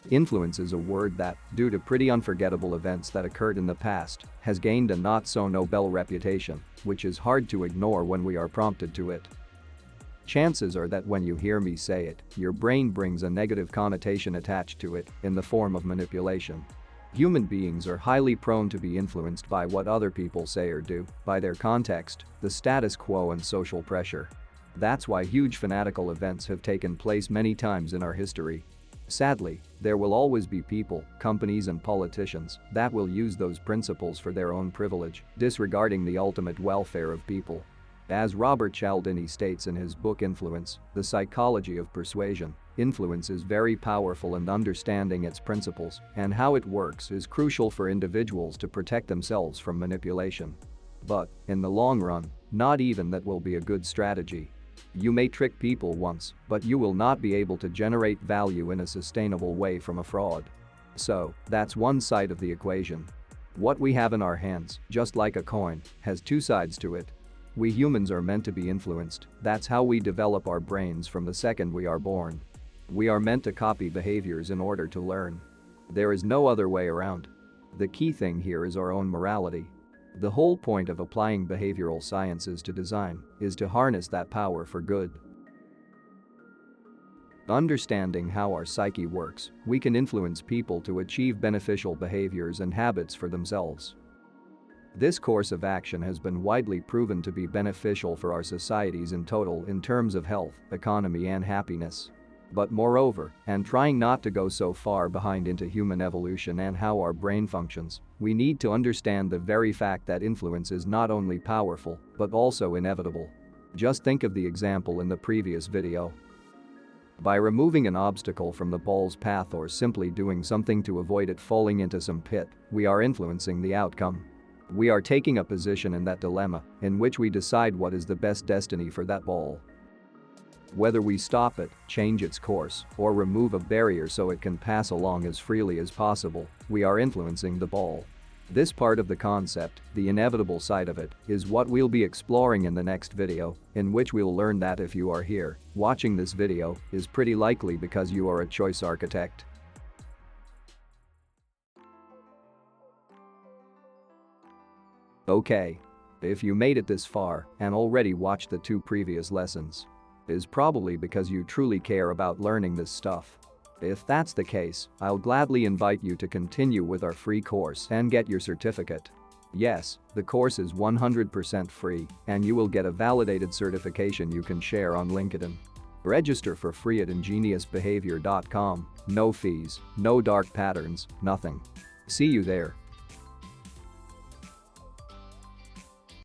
Influence is a word that, due to pretty unforgettable events that occurred in the past, has gained a not-so-nobel reputation, which is hard to ignore when we are prompted to it. Chances are that when you hear me say it, your brain brings a negative connotation attached to it in the form of manipulation. Human beings are highly prone to be influenced by what other people say or do, by their context, the status quo and social pressure. That's why huge fanatical events have taken place many times in our history. Sadly, there will always be people, companies and politicians that will use those principles for their own privilege, disregarding the ultimate welfare of people. As Robert Cialdini states in his book Influence, The Psychology of Persuasion, influence is very powerful and understanding its principles and how it works is crucial for individuals to protect themselves from manipulation. But, in the long run, not even that will be a good strategy. You may trick people once, but you will not be able to generate value in a sustainable way from a fraud. So, that's one side of the equation. What we have in our hands, just like a coin, has two sides to it. We humans are meant to be influenced, that's how we develop our brains from the second we are born. We are meant to copy behaviors in order to learn. There is no other way around. The key thing here is our own morality. The whole point of applying behavioral sciences to design is to harness that power for good. Understanding how our psyche works, we can influence people to achieve beneficial behaviors and habits for themselves. This course of action has been widely proven to be beneficial for our societies in total in terms of health, economy and happiness. But moreover, and trying not to go so far behind into human evolution and how our brain functions, we need to understand the very fact that influence is not only powerful, but also inevitable. Just think of the example in the previous video. By removing an obstacle from the ball's path or simply doing something to avoid it falling into some pit, we are influencing the outcome. We are taking a position in that dilemma, in which we decide what is the best destiny for that ball. Whether we stop it, change its course, or remove a barrier so it can pass along as freely as possible, we are influencing the ball. This part of the concept, the inevitable side of it, is what we'll be exploring in the next video, in which we'll learn that if you are here, watching this video, is pretty likely because you are a choice architect. Okay. If you made it this far and already watched the two previous lessons, is probably because you truly care about learning this stuff. If that's the case, I'll gladly invite you to continue with our free course and get your certificate. Yes, the course is 100% free and you will get a validated certification you can share on LinkedIn. Register for free at ingeniusbehavior.com, no fees, no dark patterns, nothing. See you there.